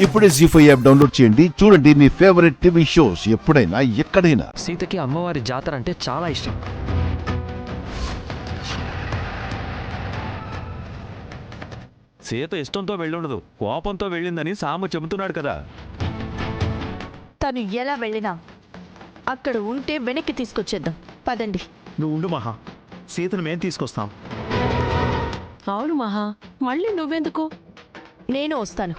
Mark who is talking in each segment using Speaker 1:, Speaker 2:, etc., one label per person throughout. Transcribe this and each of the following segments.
Speaker 1: ఇప్పుడే జీ5 app download చేయండి. చూడండి మీ ఫేవరెట్ టీవీ షోస్ ఎప్పుడైనా ఎక్కడైనా.
Speaker 2: సీతకి అమ్మవారి జాతర అంటే చాలా ఇష్టం.
Speaker 3: సీత ఇష్టంతో వెళ్ళుండదు, కోపంతో వెళ్ళిందని సాము చెబుతున్నాడు కదా.
Speaker 4: తను ఎలా వెళ్ళినా అక్కడ ఉంటే వెనక్కి తీసుకొచ్చేద్దాం. పదండి.
Speaker 5: నువ్వు ఉండు మహా, సీతను మేం తీసుకొస్తాం.
Speaker 6: అవును మహా, మళ్ళీ నువ్వెందుకు?
Speaker 4: నేను వస్తాను.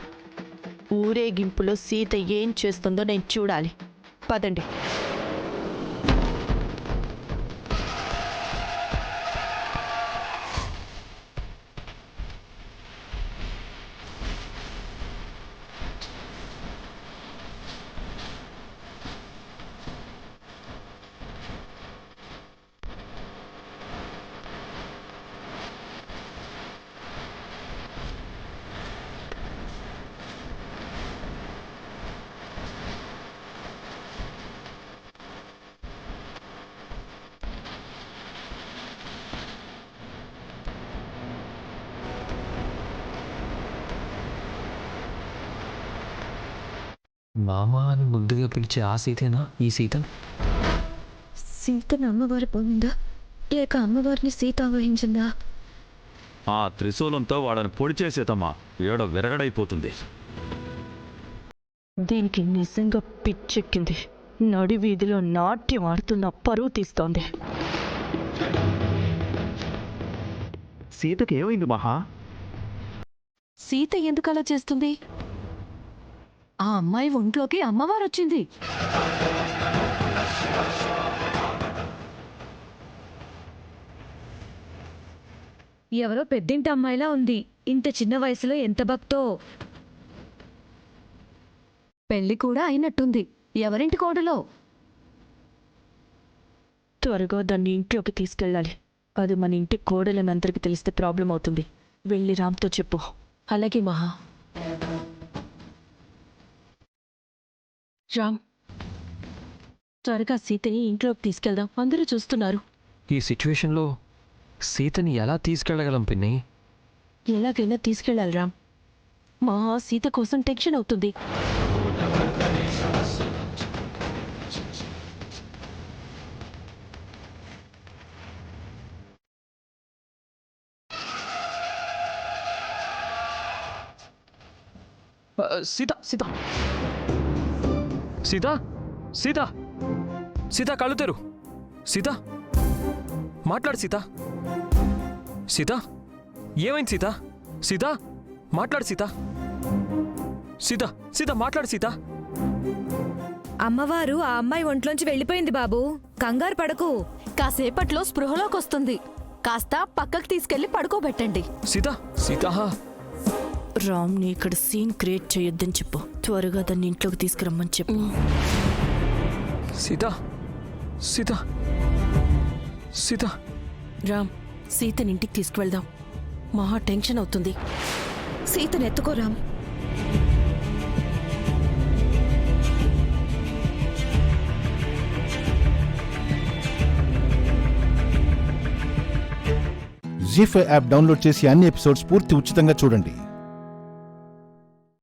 Speaker 4: ఊరేగింపులో సీత ఏం చేస్తుందో నేను చూడాలి. పదండి.
Speaker 2: మామ అని ముద్దుగా పిలిచే ఆ సీతేనా ఈ సీత?
Speaker 7: సీతను అమ్మవారి పొందా లేక అమ్మవారిని సీత ఆవహించిందా?
Speaker 3: ఆ త్రిశూలంతో వాడని పొడి చేసేతమ్మా, ఏడో విరగడైపోతుంది.
Speaker 4: దీనికి నిజంగా పిచ్చెక్కింది. నడి వీధిలో నాట్యం ఆడుతున్న పరువు తీస్తోంది.
Speaker 5: సీతకి ఏమైంది మహా?
Speaker 6: సీత ఎందుకు అలా చేస్తుంది? ఆ అమ్మాయి ఒంట్లోకి అమ్మవారు వచ్చింది.
Speaker 7: ఎవరో పెద్దింటి అమ్మాయిలా ఉంది. ఇంత చిన్న వయసులో ఎంత భక్తో.
Speaker 6: పెళ్లి కూడా అయినట్టుంది. ఎవరింటి కోడలో?
Speaker 4: త్వరగా దాన్ని ఇంట్లోకి తీసుకెళ్ళాలి. అది మన ఇంటి కోడలని అందరికి తెలిస్తే ప్రాబ్లం అవుతుంది. వెళ్ళి రామ్తో చెప్పు.
Speaker 6: అలాగే మహా. రామ్, త్వరగా సీతని ఇంట్లోకి తీసుకెళ్దాం, అందరూ చూస్తున్నారు.
Speaker 2: ఈ సిచ్యువేషన్లో సీతని ఎలా తీసుకెళ్ళగలం పిన్ని?
Speaker 6: ఎలాగైనా తీసుకెళ్ళాలి రామ్. మహా సీత కోసం టెన్షన్ అవుతుంది.
Speaker 2: సీత సీత సీత సీత సీత కళ్ళు తెరు. సీత మాట్లాడు. సీత సీత ఏమైంది? సీత సీత మాట్లాడు. సీత సీత సీత మాట్లాడు. సీత
Speaker 7: అమ్మవారు ఆ అమ్మాయి ఒంట్లోంచి వెళ్ళిపోయింది బాబు, కంగారు పడకు.
Speaker 6: కాసేపట్లో స్పృహలోకి వస్తుంది. కాస్త పక్కకు తీసుకెళ్లి పడుకోబెట్టండి.
Speaker 2: సీత సీత
Speaker 4: రామ్ని ఇక్కడ సీన్ క్రియేట్ చేయొద్దని చెప్పు. త్వరగా దాన్ని ఇంట్లోకి తీసుకురమ్మని చెప్పు.
Speaker 2: సీత సీత సీత
Speaker 6: రామ్, సీతని ఇంటికి తీసుకువెళ్దాం. మహా టెన్షన్ అవుతుంది.
Speaker 7: సీతను ఎత్తుకోరాం.
Speaker 1: జీ5 యాప్ డౌన్లోడ్ చేసి అన్ని ఎపిసోడ్స్ పూర్తి ఉచితంగా చూడండి.